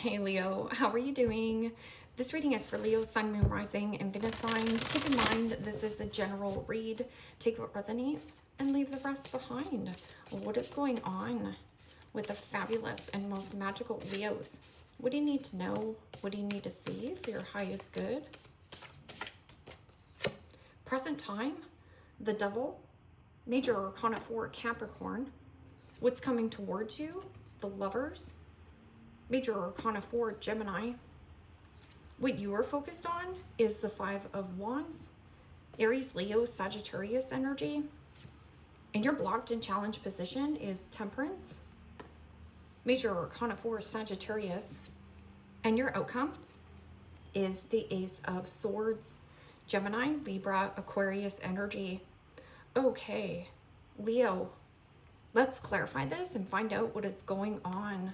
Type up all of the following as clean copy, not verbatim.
Hey Leo, how are you doing? This reading is for Leo, Sun, Moon, Rising, and Venus signs. Keep in mind, this is a general read. Take what resonates and leave the rest behind. What is going on with the fabulous and most magical Leos? What do you need to know? What do you need to see for your highest good? Present time, the Devil, Major Arcana 4, Capricorn. What's coming towards you? The Lovers, Major Arcana 4, Gemini. What you are focused on is the Five of Wands, Aries, Leo, Sagittarius energy. And your blocked and challenged position is Temperance, Major Arcana 4, Sagittarius. And your outcome is the Ace of Swords, Gemini, Libra, Aquarius energy. Okay, Leo, let's clarify this and find out what is going on.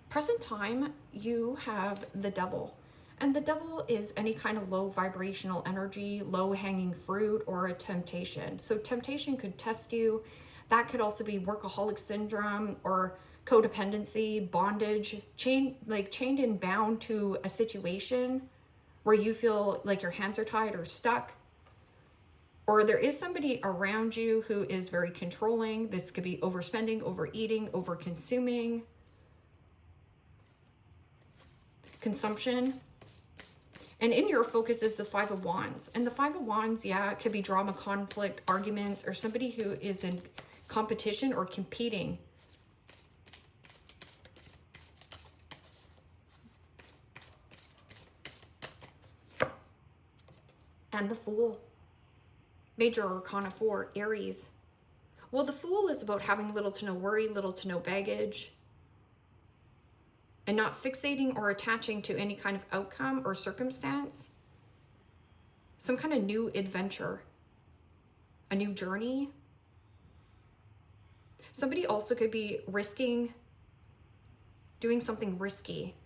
Present time, you have the Devil. And the Devil is any kind of low vibrational energy, low hanging fruit, or a temptation. So temptation could test you. That could also be workaholic syndrome or codependency, bondage, chained and bound to a situation where you feel like your hands are tied or stuck. Or there is somebody around you who is very controlling. This could be overspending, overeating, overconsuming, consumption. And in your focus is the Five of Wands. And the Five of Wands, yeah, it could be drama, conflict, arguments, or somebody who is in competition or competing. And the Fool, Major Arcana 4, Aries. Well, the Fool is about having little to no worry, little to no baggage, and not fixating or attaching to any kind of outcome or circumstance. Some kind of new adventure, a new journey. Somebody also could be risking doing something risky.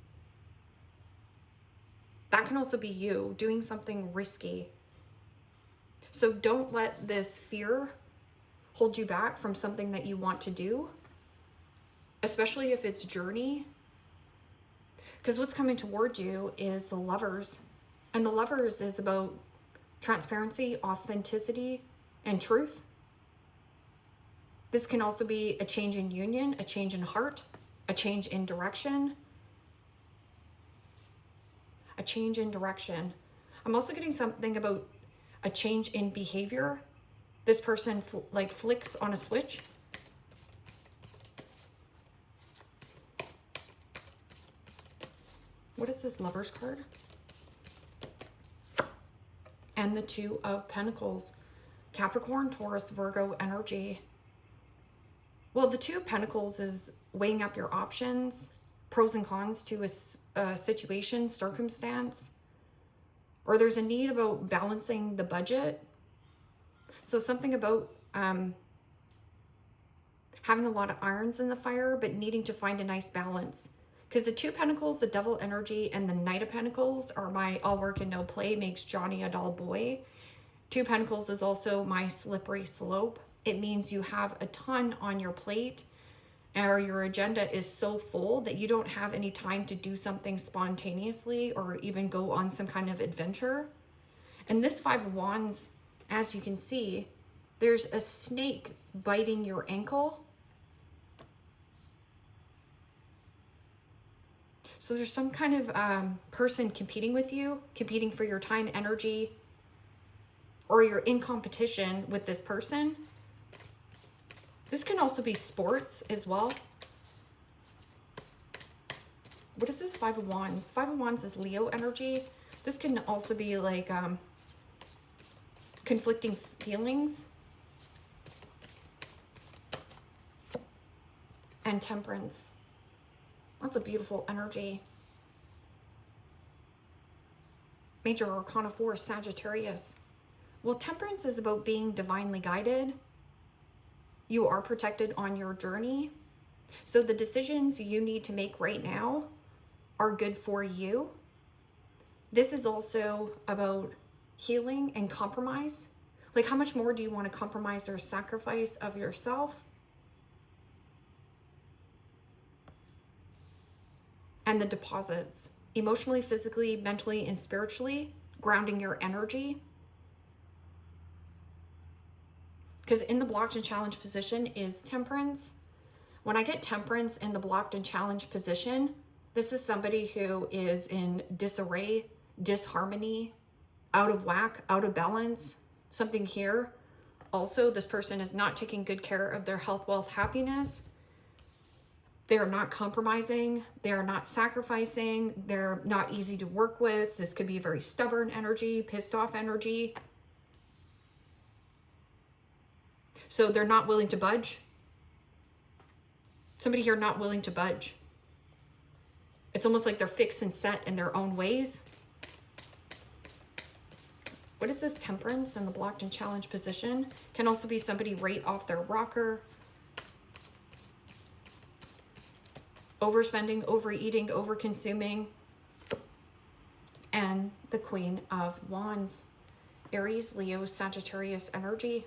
That can also be you doing something risky. So don't let this fear hold you back from something that you want to do, especially if it's journey. Because what's coming towards you is the Lovers. And the Lovers is about transparency, authenticity, and truth. This can also be a change in union, a change in heart, a change in direction. A change in direction. I'm also getting something about a change in behavior. This person flicks on a switch. What is this Lovers card? And the Two of Pentacles. Capricorn, Taurus, Virgo energy. Well, the Two of Pentacles is weighing up your options, pros and cons to a situation, circumstance. Or there's a need about balancing the budget. So something about having a lot of irons in the fire, but needing to find a nice balance. Because the Two of Pentacles, the Devil energy, and the Knight of Pentacles are my all work and no play makes Johnny a dull boy. Two of Pentacles is also my slippery slope. It means you have a ton on your plate, or your agenda is so full that you don't have any time to do something spontaneously or even go on some kind of adventure. And this Five of Wands, as you can see, there's a snake biting your ankle. So there's some kind of person competing with you, competing for your time, energy, or you're in competition with this person. This can also be sports as well. What is this Five of Wands? Five of Wands is Leo energy. This can also be like conflicting feelings. And Temperance. That's a beautiful energy. Major Arcana 4, Sagittarius. Well, Temperance is about being divinely guided. You are protected on your journey. So the decisions you need to make right now are good for you. This is also about healing and compromise. Like, how much more do you want to compromise or sacrifice of yourself? and the deposits, emotionally, physically, mentally, and spiritually, grounding your energy. Because in the blocked and challenged position is Temperance. When I get Temperance in the blocked and challenged position, this is somebody who is in disarray, disharmony, out of whack, out of balance, something here. Also, this person is not taking good care of their health, wealth, happiness. They're not compromising. They're not sacrificing. They're not easy to work with. This could be a very stubborn energy, pissed off energy. So they're not willing to budge. Somebody here not willing to budge. It's almost like they're fixed and set in their own ways. What is this Temperance in the blocked and challenged position? Can also be somebody right off their rocker. Overspending, overeating, overconsuming. And the Queen of Wands. Aries, Leo, Sagittarius energy.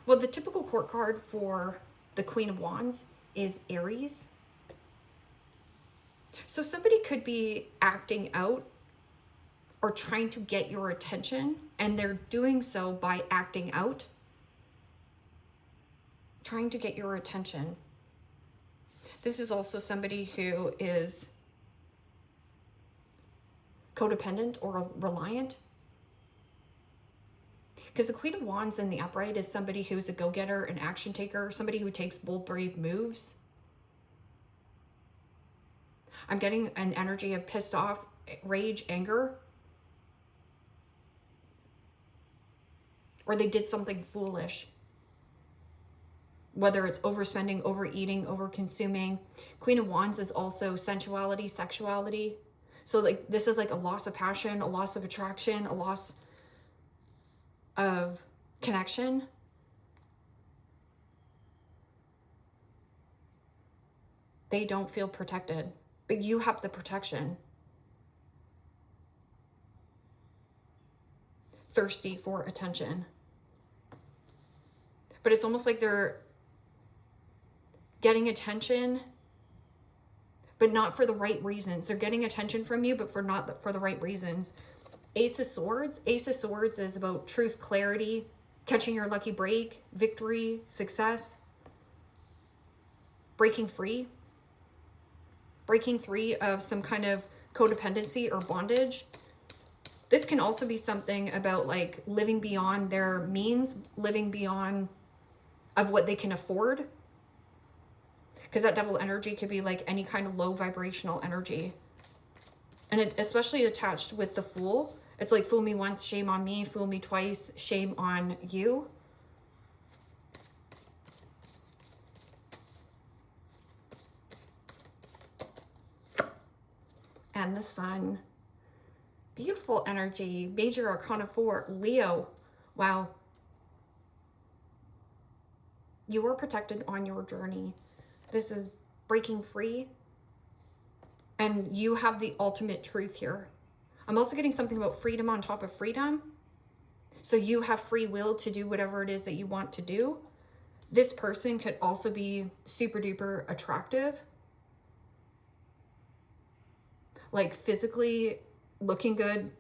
Well, the typical court card for the Queen of Wands is Aries. So somebody could be acting out or trying to get your attention, and they're doing so by acting out, trying to get your attention. This is also somebody who is codependent or reliant. Because the Queen of Wands in the upright is somebody who's a go-getter, an action taker, somebody who takes bold, brave moves. I'm getting an energy of pissed off, rage, anger. Or they did something foolish. Whether it's overspending, overeating, overconsuming. Queen of Wands is also sensuality, sexuality. So like this is like a loss of passion, a loss of attraction, a loss of connection. They don't feel protected, but you have the protection. Thirsty for attention. But it's almost like they're getting attention, but not for the right reasons. They're getting attention from you, but not for the right reasons. Ace of Swords. Ace of Swords is about truth, clarity, catching your lucky break, victory, success, breaking free of some kind of codependency or bondage. This can also be something about like living beyond their means, living beyond of what they can afford. Because that Devil energy could be like any kind of low vibrational energy. And it, especially attached with the Fool, it's like fool me once, shame on me, fool me twice, shame on you. And the Sun. Beautiful energy. Major Arcana 4, Leo. Wow. You are protected on your journey. This is breaking free. And you have the ultimate truth here. I'm also getting something about freedom on top of freedom. So you have free will to do whatever it is that you want to do. This person could also be super duper attractive. Like physically looking good.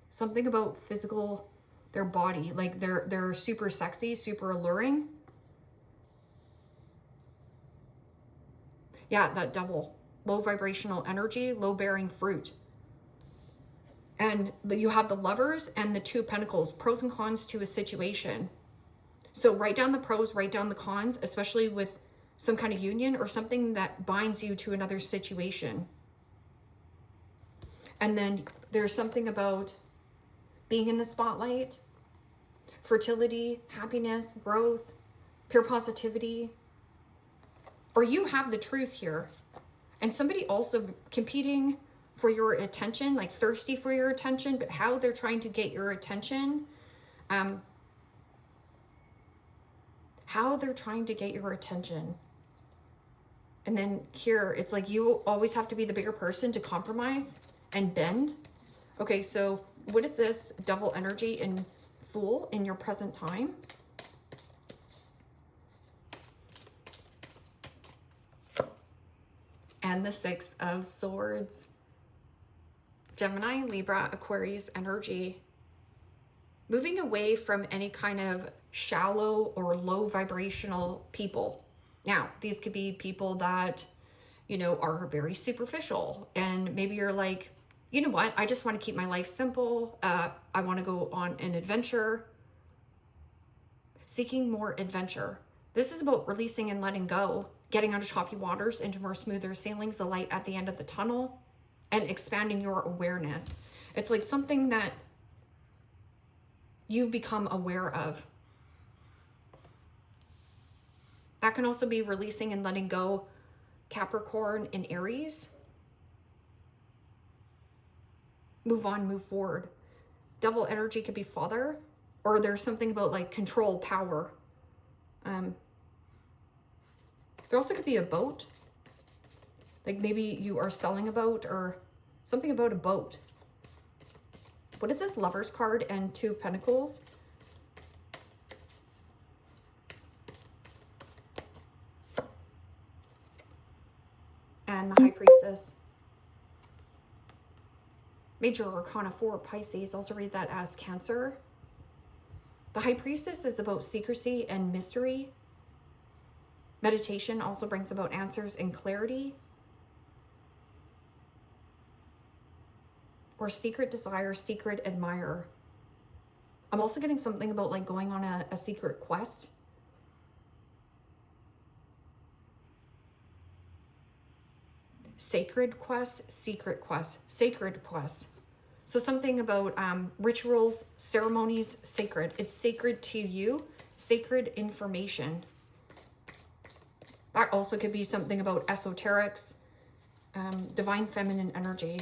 Something about physical, their body. Like they're super sexy, super alluring. Yeah, that Devil. Low vibrational energy, low bearing fruit. And you have the Lovers and the Two of Pentacles, pros and cons to a situation. So write down the pros, write down the cons, especially with some kind of union or something that binds you to another situation. And then there's something about being in the spotlight, fertility, happiness, growth, pure positivity. Or you have the truth here. And somebody also competing for your attention, like thirsty for your attention, but how they're trying to get your attention. How they're trying to get your attention. And then here, it's like you always have to be the bigger person to compromise and bend. Okay, so what is this Devil energy and Fool in your present time? and the Six of Swords. Gemini, Libra, Aquarius energy. Moving away from any kind of shallow or low vibrational people. Now, these could be people that, you know, are very superficial, and maybe you're like, you know what, I just want to keep my life simple. I want to go on an adventure. Seeking more adventure. This is about releasing and letting go, getting out of choppy waters into more smoother sailings, the light at the end of the tunnel, and expanding your awareness. It's like something that you've become aware of. That can also be releasing and letting go, Capricorn and Aries. Move on, move forward. Devil energy could be father, or there's something about like control, power. There also could be a boat. Like maybe you are selling a boat or something about a boat. What is this? Lover's card and Two of Pentacles. And the High Priestess. Major Arcana 4, Pisces. Also read that as Cancer. The High Priestess is about secrecy and mystery. Meditation also brings about answers and clarity. Or secret desire, secret admirer. I'm also getting something about like going on a secret quest. Sacred quest, secret quest, sacred quest. So something about rituals, ceremonies, sacred. It's sacred to you, sacred information. That also could be something about esoterics, divine feminine energy.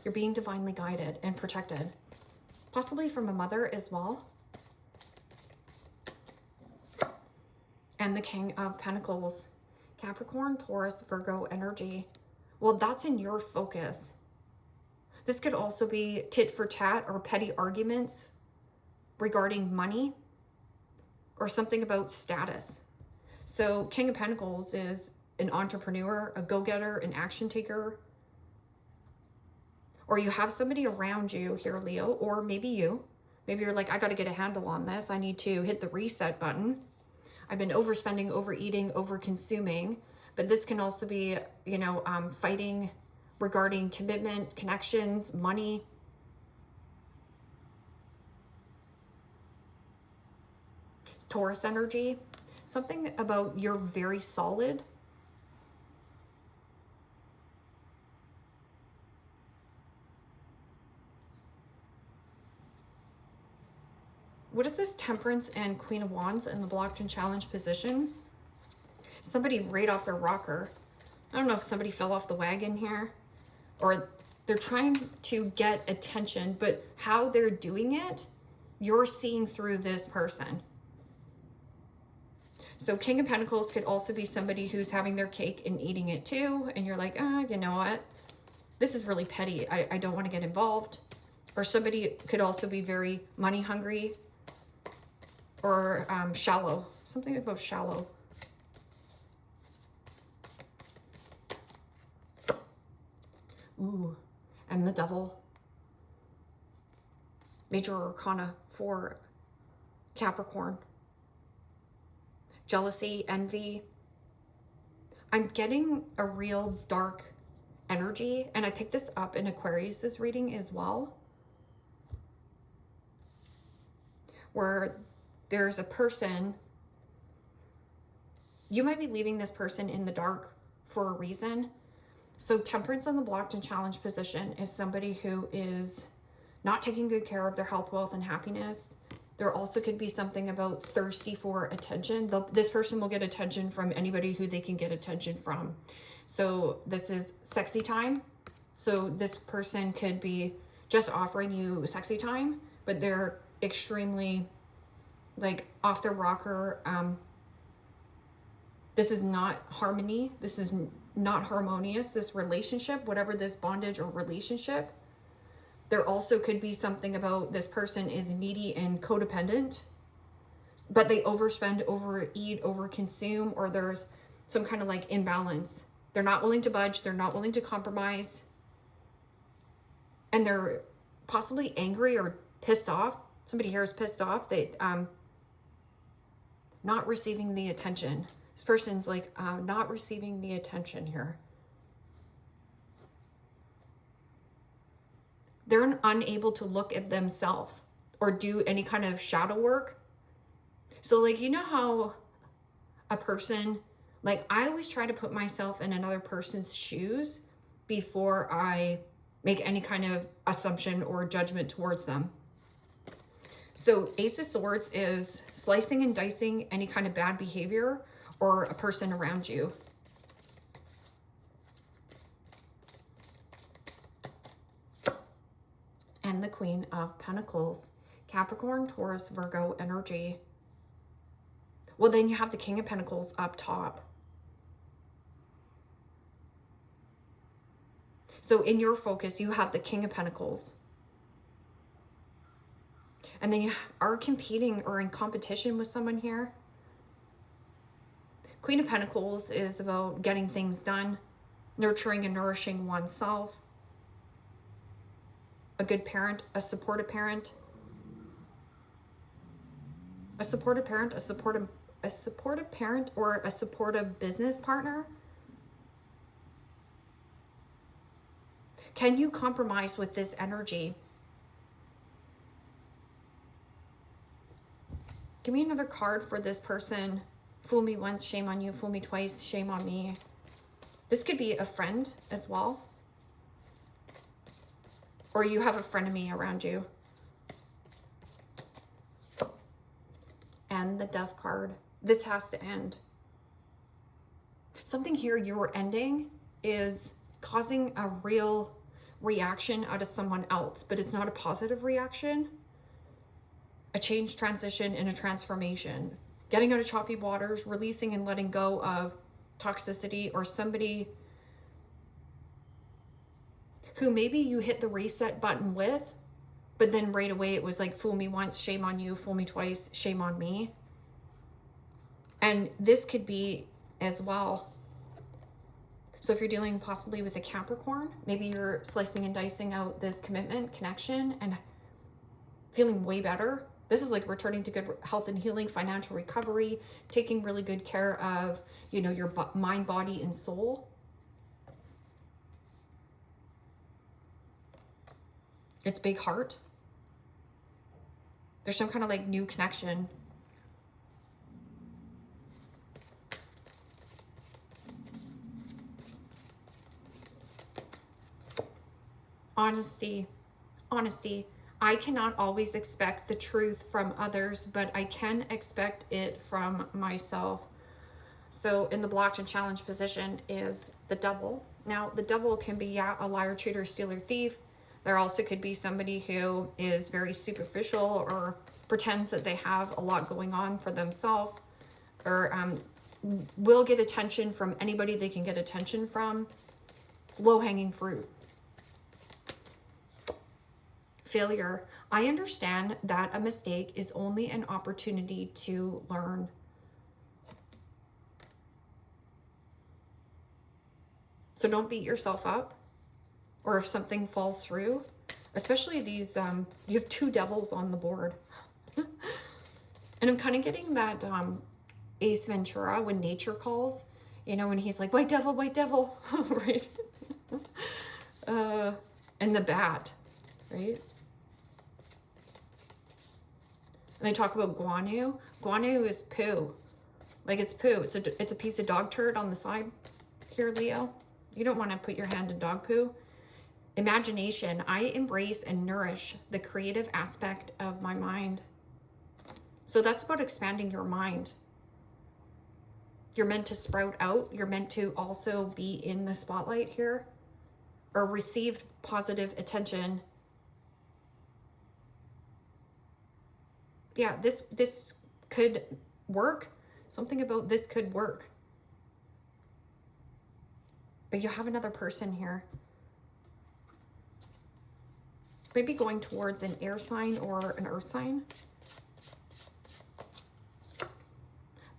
You're being divinely guided and protected. Possibly from a mother as well. And the King of Pentacles. Capricorn, Taurus, Virgo energy. Well, that's in your focus. This could also be tit for tat or petty arguments regarding money or something about status. So King of Pentacles is an entrepreneur, a go-getter, an action taker. Or you have somebody around you here, Leo, or maybe you. Maybe you're like, I got to get a handle on this. I need to hit the reset button. I've been overspending, overeating, overconsuming. But this can also be, you know, fighting regarding commitment, connections, money. Taurus energy. Something about you're very solid. What is this? Temperance and Queen of Wands in the blocked and challenged position. Somebody right off their rocker. I don't know if somebody fell off the wagon here or they're trying to get attention, but how they're doing it, you're seeing through this person. So King of Pentacles could also be somebody who's having their cake and eating it too. And you're like, you know what? This is really petty. I don't want to get involved. Or somebody could also be very money hungry or shallow. Something about shallow. Ooh, and the Devil. Major Arcana for Capricorn. Jealousy, envy. I'm getting a real dark energy, and I picked this up in Aquarius's reading as well, where there's a person, you might be leaving this person in the dark for a reason. So Temperance in the blocked and challenged position is somebody who is not taking good care of their health, wealth, and happiness. There also could be something about thirsty for attention. This person will get attention from anybody who they can get attention from. So this is sexy time. So this person could be just offering you sexy time, but they're extremely like off their rocker. This is not harmony. This is not harmonious, this relationship, whatever this bondage or relationship. There also could be something about this person is needy and codependent, but they overspend, overeat, overconsume, or there's some kind of like imbalance They're not willing to budge. They're not willing to compromise. And they're possibly angry or pissed off. Somebody here is pissed off that not receiving the attention. This person's like not receiving the attention here. They're unable to look at themselves or do any kind of shadow work. So like, you know how a person, like I always try to put myself in another person's shoes before I make any kind of assumption or judgment towards them. So Ace of Swords is slicing and dicing any kind of bad behavior or a person around you. And the Queen of Pentacles, Capricorn, Taurus, Virgo energy. Well, then you have the King of Pentacles up top. So in your focus, you have the King of Pentacles. And then you are competing or in competition with someone here. Queen of Pentacles is about getting things done, nurturing and nourishing oneself. A good parent, a supportive parent. A supportive parent, a supportive parent or a supportive business partner. Can you compromise with this energy? Give me another card for this person. Fool me once, shame on you. Fool me twice, shame on me. This could be a friend as well. Or you have a frenemy around you. And the Death card. This has to end. Something here you're ending is causing a real reaction out of someone else, but it's not a positive reaction. A change, transition, and a transformation. Getting out of choppy waters, releasing and letting go of toxicity or somebody who maybe you hit the reset button with, but then right away it was like, fool me once, shame on you, fool me twice, shame on me. And this could be as well. So if you're dealing possibly with a Capricorn, maybe you're slicing and dicing out this commitment, connection, and feeling way better. This is like returning to good health and healing, financial recovery, taking really good care of, you know, your mind, body, and soul. It's big heart. There's some kind of like new connection. Honesty. Honesty. I cannot always expect the truth from others, but I can expect it from myself. So in the blocked and challenged position is the Devil. Now, the Devil can be, yeah, a liar, cheater, stealer, thief. There also could be somebody who is very superficial or pretends that they have a lot going on for themselves, or will get attention from anybody they can get attention from. It's low-hanging fruit. Failure. I understand that a mistake is only an opportunity to learn. So don't beat yourself up. Or if something falls through, especially these, you have two devils on the board. And I'm kind of getting that Ace Ventura when nature calls, you know, when he's like, white devil, right? And the bat, right? And they talk about guano. Guano is poo. Like it's poo. It's a piece of dog turd on the side here, Leo. You don't want to put your hand in dog poo. Imagination. I embrace and nourish the creative aspect of my mind. So that's about expanding your mind. You're meant to sprout out. You're meant to also be in the spotlight here, or receive positive attention. Yeah, this could work. Something about this could work. But you have another person here. Maybe going towards an air sign or an earth sign.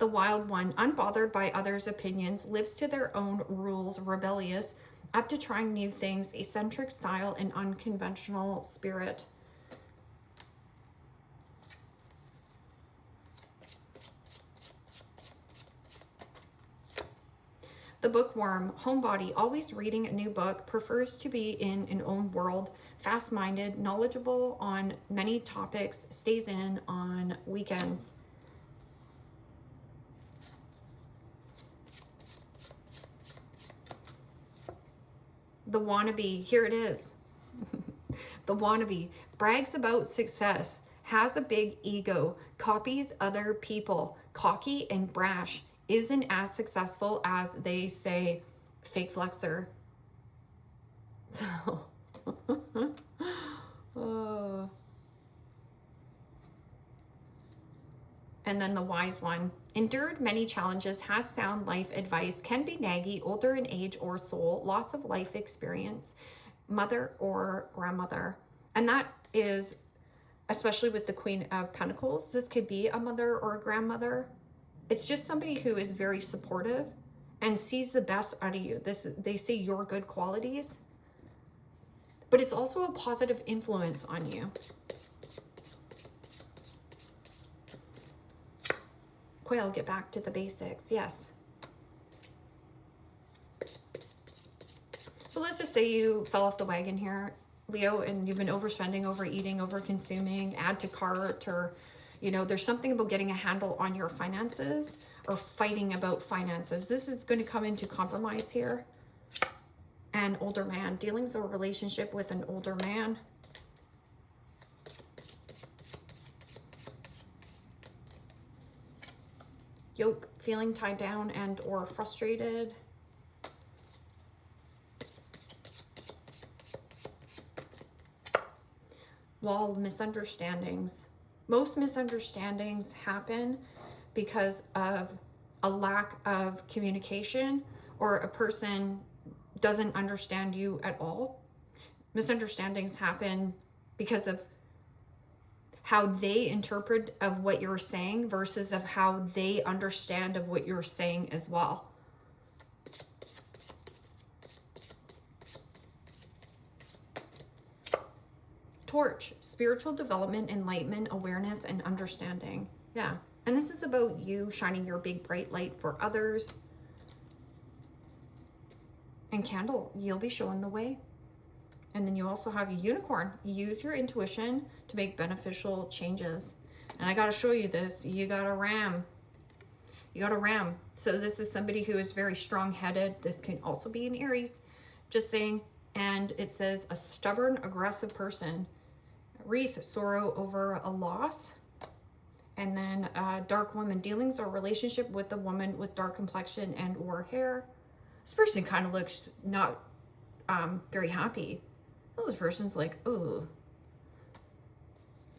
The Wild One, unbothered by others' opinions, lives to their own rules, rebellious, up to trying new things, eccentric style and unconventional spirit. The Bookworm, homebody, always reading a new book, prefers to be in an own world, fast-minded, knowledgeable on many topics, stays in on weekends. The Wannabe, here it is. The Wannabe brags about success, has a big ego, copies other people, cocky and brash, isn't as successful as they say. Fake flexer. So, And then the Wise One, endured many challenges, has sound life advice, can be naggy, older in age or soul, lots of life experience, mother or grandmother. And that is, especially with the Queen of Pentacles, this could be a mother or a grandmother. It's just somebody who is very supportive and sees the best out of you. They see your good qualities, but it's also a positive influence on you. Quail, get back to the basics. Yes. So let's just say you fell off the wagon here, Leo, and you've been overspending, overeating, overconsuming, add to cart, or, you know, there's something about getting a handle on your finances or fighting about finances. This is going to come into compromise here. An older man, dealings or relationship with an older man. Yoke, feeling tied down and or frustrated. Wall, misunderstandings. Most misunderstandings happen because of a lack of communication, or a person doesn't understand you at all. Misunderstandings happen because of how they interpret of what you're saying versus of how they understand of what you're saying as well. Torch, spiritual development, enlightenment, awareness, and understanding. Yeah. And this is about you shining your big bright light for others. And Candle, you'll be showing the way. And then you also have a Unicorn. Use your intuition to make beneficial changes. And I got to show you this. You got a Ram. You got a Ram. So this is somebody who is very strong-headed. This can also be an Aries. Just saying. And it says a stubborn, aggressive person. Wreath, sorrow over a loss. And then dark woman, dealings or relationship with a woman with dark complexion and or hair. This person kind of looks not very happy. This person's like, ooh.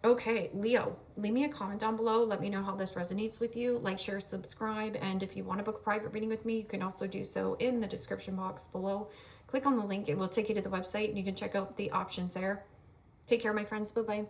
Okay, Leo, leave me a comment down below. Let me know how this resonates with you. Like, share, subscribe. And if you want to book a private reading with me, you can also do so in the description box below. Click on the link. It will take you to the website and you can check out the options there. Take care, my friends. Bye-bye.